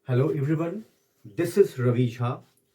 Hello everyone, this is Ravi Jha.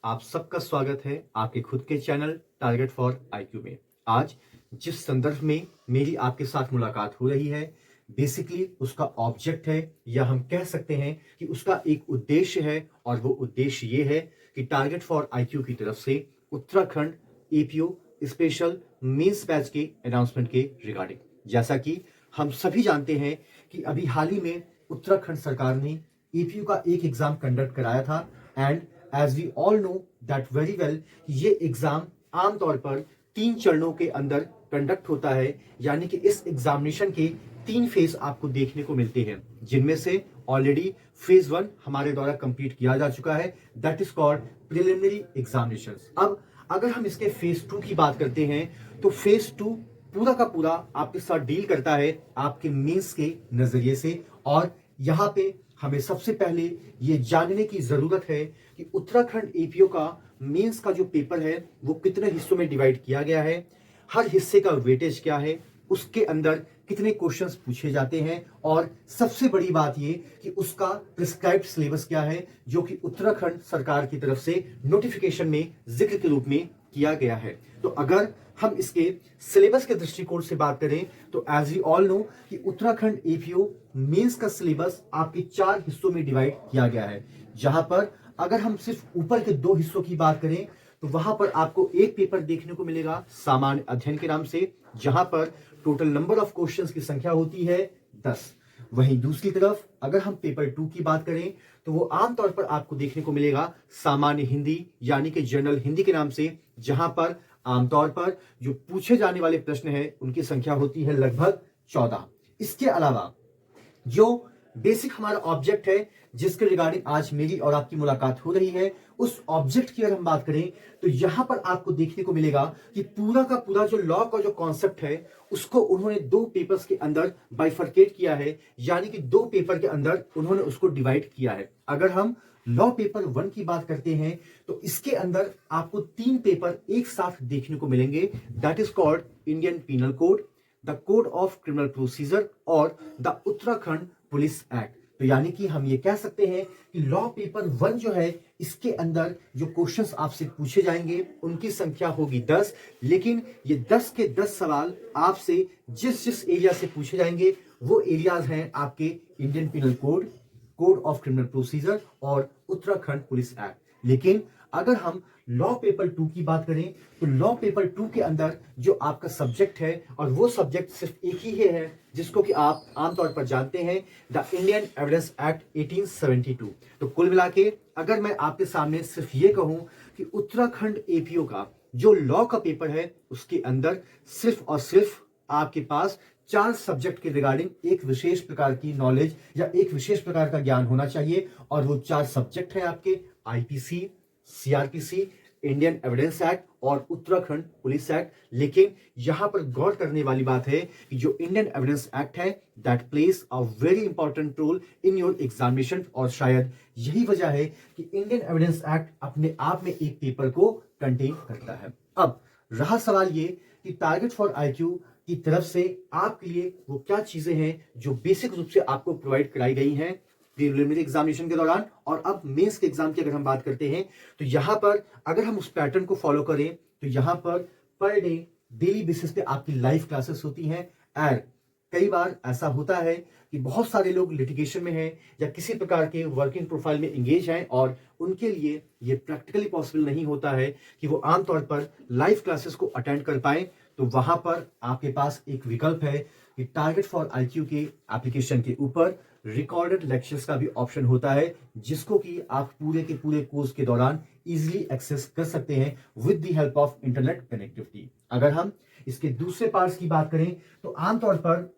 आप सबका स्वागत है आपके खुद के चैनल टारगेट फॉर आईक्यू में। आज जिस संदर्भ में मेरी आपके साथ मुलाकात हो रही है, बेसिकली उसका ऑब्जेक्ट है, या हम कह सकते हैं कि उसका एक उद्देश्य है, और वो उद्देश्य ये है कि टारगेट फॉर आईक्यू की तरफ से Uttarakhand APO special mains batch के अनाउंसमेंट के रिगार्डिंग। जैसा कि हम सभी जानते हैं कि अभी हाल ही में उत्तराखंड सरकार ने एपीयू का एक एग्जाम कंडक्ट कराया था, and as we all know that very well, ये एग्जाम आमतौर पर 3 चरणों के अंदर कंडक्ट होता है। यानी कि इस एग्जामिनेशन के 3 फेज आपको देखने को मिलते हैं, जिनमें से ऑलरेडी फेज 1 हमारे द्वारा कंप्लीट किया जा चुका है, that is called preliminary examination. अब अगर हम इसके फेज 2 की बात करते हैं, तो फेज 2 पूरा का पूरा आपके साथ डील करता है आपके मेंस के नजरिए से। और यहाँ पे हमें सबसे पहले ये जानने की जरूरत है कि उत्तराखंड एपीओ का मेंस का जो पेपर है वो कितने हिस्सों में डिवाइड किया गया है, हर हिस्से का वेटेज क्या है, उसके अंदर कितने क्वेश्चंस पूछे जाते हैं, और सबसे बड़ी बात ये कि उसका प्रिस्क्राइब्ड सिलेबस क्या है, जो कि उत्तराखंड सरकार की तरफ से नोटिफिकेशन में जिक्र के रूप में किया गया है। तो अगर हम इसके सिलेबस के दृष्टिकोण से बात करें, तो एज वी ऑल नो कि उत्तराखंड एपीओ मेंस का सिलेबस आपके 4 हिस्सों में डिवाइड किया गया है। जहां पर अगर हम सिर्फ ऊपर के 2 हिस्सों की बात करें, तो वहां पर आपको एक पेपर देखने को मिलेगा सामान्य अध्ययन के नाम से, जहां पर टोटल नंबर ऑफ क्वेश्चंस की संख्या होती है 10। वहीं दूसरी तरफ अगर हम पेपर 2 की बात करें, तो वो आमतौर पर आपको देखने को मिलेगा सामान्य हिंदी यानी कि जनरल हिंदी के नाम से, जहां पर आमतौर पर जो पूछे जाने वाले प्रश्न है उनकी संख्या होती है लगभग 14। इसके अलावा जो बेसिक हमारा ऑब्जेक्ट है, जिसके रिगार्डिंग आज मेरी और आपकी मुलाकात हो रही है, उस ऑब्जेक्ट की अगर हम बात करें, तो यहां पर आपको देखने को मिलेगा कि पूरा का पूरा जो लॉ का जो कॉन्सेप्ट है उसको उन्होंने 2 पेपर्स के अंदर बाइफरकेट किया है। यानी कि 2 पेपर के अंदर उन्होंने उसको डिवाइड किया है। अगर हम लॉ पेपर 1 की बात करते हैं, तो इसके अंदर आपको 3 पेपर एक साथ देखने को मिलेंगे, that is called Indian penal code, the code of criminal procedure और द उत्तराखंड पुलिस एक्ट। तो यानी कि हम ये कह सकते हैं कि लॉ पेपर 1 जो है, इसके अंदर जो क्वेश्चंस आपसे पूछे जाएंगे उनकी संख्या होगी 10, लेकिन ये 10 के 10 सवाल आपसे जिस जिस एरिया से पूछे जाएंगे वो एरियाज हैं आपके Indian penal code, code of criminal procedure और उत्तराखंड पुलिस एक्ट। लेकिन अगर हम लॉ पेपर 2 की बात करें, तो लॉ पेपर 2 के अंदर जो आपका सब्जेक्ट है, और वो सब्जेक्ट सिर्फ एक ही है जिसको कि आप आमतौर पर जानते हैं, द इंडियन एविडेंस एक्ट 1872। तो कुल मिला के अगर मैं आपके सामने सिर्फ ये कहूं कि उत्तराखंड एपीओ का जो लॉ का पेपर है, उसके अंदर सिर्फ और सिर्फ आपके पास 4 सब्जेक्ट के रिगार्डिंग एक विशेष प्रकार की नॉलेज या एक विशेष प्रकार का ज्ञान होना चाहिए, और वो 4 सब्जेक्ट है आपके IPC, CrPC, Indian evidence act और उत्तराखंड पुलिस एक्ट। लेकिन यहां पर गौर करने वाली बात है कि जो इंडियन एविडेंस एक्ट है, that place a very important role in your examination, और शायद यही वजह है कि इंडियन एविडेंस एक्ट अपने आप में एक पेपर को कंटेन करता है। अब रहा सवाल ये कि टारगेट फॉर आईक्यू की तरफ से आपके लिए वो क्या चीजें हैं जो बेसिक रूप से आपको प्रोवाइड कराई गई हैं प्रीलिमिनरी एग्जामिनेशन के दौरान। और अब मेंस के एग्जाम की अगर हम बात करते हैं, तो यहां पर अगर हम उस पैटर्न को फॉलो करें, तो यहां पर डे डेली बेसिस पे आपकी लाइव क्लासेस होती हैं। एंड कई बार ऐसा होता है कि बहुत सारे लोग लिटिगेशन में हैं या किसी प्रकार के वर्किंग प्रोफाइल में एंगेज हैं, और उनके लिए ये प्रैक्टिकली पॉसिबल नहीं होता है कि वो आमतौर पर लाइव क्लासेस को अटेंड कर पाए। तो वहां पर आपके पास एक विकल्प है कि टारगेट फॉर आईक्यू के एप्लीकेशन के ऊपर रिकॉर्डेड लेक्चर्स का भी ऑप्शन होता है, जिसको कि आप पूरे के पूरे कोर्स के दौरान इजीली एक्सेस कर सकते हैं with the help of internet connectivity. अगर हम इसके दूसरे पार्ट्स की बात करें, तो आमतौर पर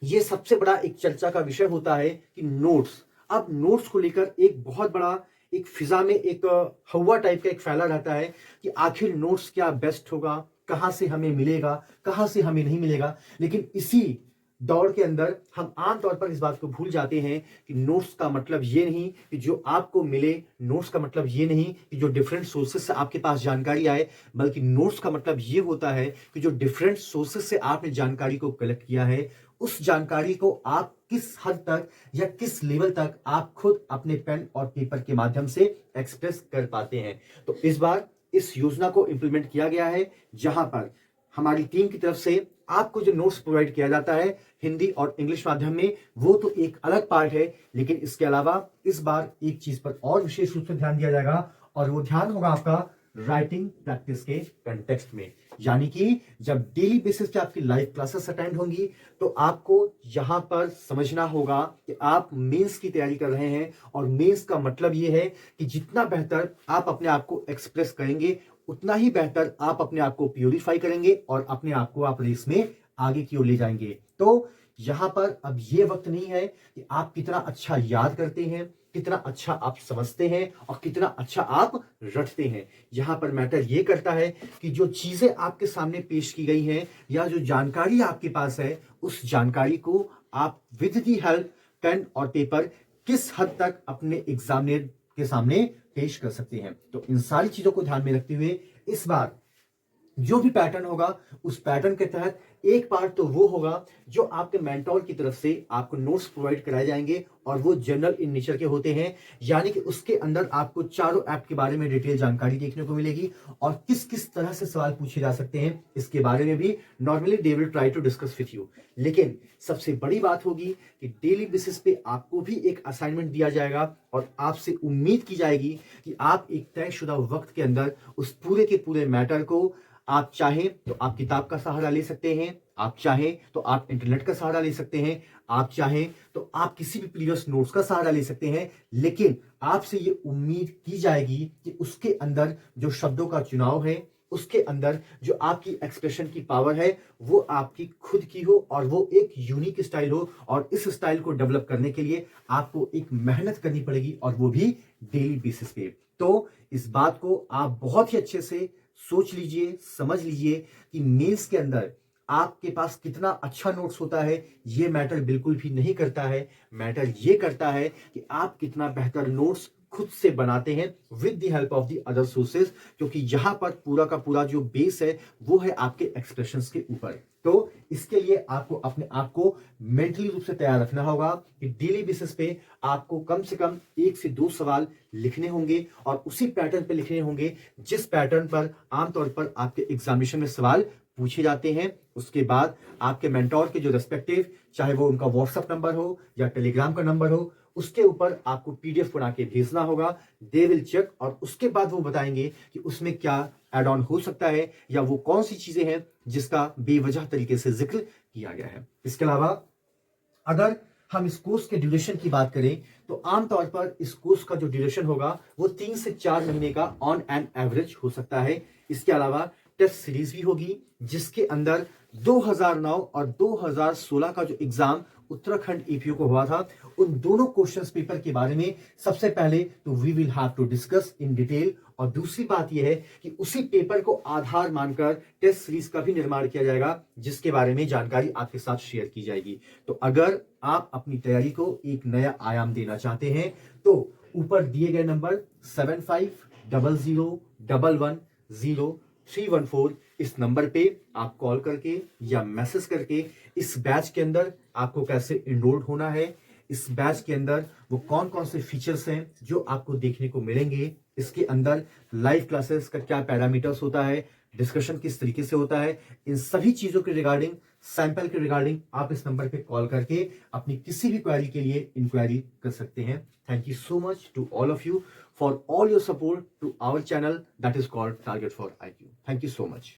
यह सबसे बड़ा एक चर्चा का विषय होता है कि नोट्स। अब नोट्स को लेकर एक बहुत बड़ा एक फिजा में एक हवा टाइप का एक फैला रहता है कि आखिर नोट्स क्या बेस्ट होगा, कहां से हमें मिलेगा, कहां से हमें नहीं मिलेगा। लेकिन इसी दौड़ के अंदर हम आमतौर पर इस बात को भूल जाते हैं कि नोट्स का मतलब ये नहीं कि जो आपको मिले, नोट्स का मतलब ये नहीं कि जो डिफरेंट सोर्सेस से आपके पास जानकारी आए, बल्कि नोट्स का मतलब ये होता है कि जो डिफरेंट सोर्सेस से आपने जानकारी को कलेक्ट किया है उस जानकारी को आप किस हद तक या किस लेवल तक आप खुद अपने पेन और पेपर के माध्यम से एक्सप्रेस कर पाते हैं। तो इस बार इस योजना को इंप्लीमेंट किया गया है, जहां पर हमारी टीम की तरफ से आपको जो नोट्स प्रोवाइड किया जाता है हिंदी और इंग्लिश माध्यम में, वो तो एक अलग पार्ट है, लेकिन इसके अलावा इस बार एक चीज पर और विशेष रूप से ध्यान दिया जाएगा, और वो ध्यान होगा आपका राइटिंग प्रैक्टिस के कंटेक्स्ट में। यानी कि जब डेली बेसिस पे आपकी लाइव क्लासेस अटेंड होंगी, तो आपको यहां पर समझना होगा कि आप मेंस की तैयारी कर रहे हैं, और मेंस का मतलब यह है कि जितना बेहतर आप अपने आप को एक्सप्रेस करेंगे, उतना ही बेहतर आप अपने आप को प्यूरिफाई करेंगे और अपने आप को आप रेस में आगे की ओर ले जाएंगे। तो यहां पर अब ये वक्त नहीं है कि आप कितना अच्छा याद करते हैं, कितना अच्छा आप समझते हैं और कितना अच्छा आप रटते हैं। यहां पर मैटर ये करता है कि जो चीजें आपके सामने पेश की गई हैं या जो जानकारी आपके पास है, उस जानकारी को आप विद दी हेल्प पेन और पेपर किस हद तक अपने एग्जामिनर के सामने पेश कर सकते हैं। तो इन सारी चीजों को ध्यान में रखते हुए इस बार जो भी पैटर्न होगा, उस पैटर्न के तहत एक पार्ट तो वो होगा जो आपके मेंटोर की तरफ से आपको नोट्स प्रोवाइड कराए जाएंगे, और वो जनरल इन नेचर के होते हैं। यानी कि उसके अंदर आपको चारों ऐप के बारे में डिटेल जानकारी देखने को मिलेगी, और किस किस तरह से सवाल पूछे जा सकते हैं इसके बारे में भी normally they will try to discuss with you. लेकिन सबसे बड़ी बात होगी कि डेली बेसिस पे आपको भी एक असाइनमेंट दिया जाएगा, और आपसे उम्मीद की जाएगी कि आप एक तयशुदा वक्त के अंदर उस पूरे के पूरे मैटर को, आप चाहें तो आप किताब का सहारा ले सकते हैं, आप चाहें तो आप इंटरनेट का सहारा ले सकते हैं, आप चाहें तो आप किसी भी प्रीवियस नोट्स का सहारा ले सकते हैं, लेकिन आपसे ये उम्मीद की जाएगी कि उसके अंदर जो शब्दों का चुनाव है, उसके अंदर जो आपकी एक्सप्रेशन की पावर है, वो आपकी खुद की हो और वो एक यूनिक स्टाइल हो। और इस स्टाइल को डेवलप करने के लिए आपको एक मेहनत करनी पड़ेगी, और वो भी डेली बेसिस पे। तो इस बात को आप बहुत ही अच्छे से सोच लीजिए, समझ लीजिए कि मेंस के अंदर आपके पास कितना अच्छा नोट्स होता है, ये मैटर बिल्कुल भी नहीं करता है। मैटर ये करता है कि आप कितना बेहतर नोट्स खुद से बनाते हैं with the help of the other sources, क्योंकि यहां पर पूरा का पूरा जो बेस है वो है आपके एक्सप्रेशंस के ऊपर। तो इसके लिए आपको अपने आप को मेंटली रूप से तैयार रखना होगा कि डेली बेसिस पे आपको कम से कम 1 से 2 सवाल लिखने होंगे, और उसी पैटर्न पे लिखने होंगे जिस पैटर्न पर आमतौर पर आपके एग्जामिनेशन में सवाल पूछे जाते हैं। उसके बाद आपके मेंटोर के जो रेस्पेक्टिव, चाहे वो उनका व्हाट्सएप नंबर हो या टेलीग्राम का नंबर हो, उसके ऊपर आपको पीडीएफ बना के भेजना होगा। दे विल चेक, और उसके बाद वो बताएंगे कि उसमें क्या एड ऑन हो सकता है, या वो कौन सी चीजें हैं जिसका बेवजह तरीके से जिक्र किया गया है। इसके अलावा अगर हम इस कोर्स के ड्यूरेशन की बात करें, तो आमतौर पर इस कोर्स का जो ड्यूरेशन होगा वो 3 से 4 महीने का ऑन एन एवरेज हो सकता है। इसके अलावा टेस्ट सीरीज भी होगी, जिसके अंदर 2009 और 2016 का जो एग्जाम उत्तराखंड ईपीओ को हुआ था, उन दोनों क्वेश्चंस पेपर के बारे में सबसे पहले तो we will have to discuss in detail. और दूसरी बात यह है कि उसी पेपर को आधार मानकर टेस्ट सीरीज का भी निर्माण किया जाएगा, जिसके बारे में जानकारी आपके साथ शेयर की जाएगी। तो अगर आप अपनी तैयारी को एक नया आयाम देना चाहते हैं, तो ऊपर दिए गए नंबर 7500111314 इस नंबर पे आप कॉल करके या मैसेज करके इस बैच के अंदर आपको कैसे इनरोल्ड होना है, इस बैच के अंदर वो कौन कौन से फीचर्स हैं जो आपको देखने को मिलेंगे, इसके अंदर लाइव क्लासेस का क्या पैरामीटर्स होता है, डिस्कशन किस तरीके से होता है, इन सभी चीजों के रिगार्डिंग, सैंपल के रिगार्डिंग आप इस नंबर पे कॉल करके अपनी किसी भी क्वेरी के लिए इंक्वायरी कर सकते हैं। Thank you so much to all of you for all your support to our channel that is called target for IQ। Thank you so much.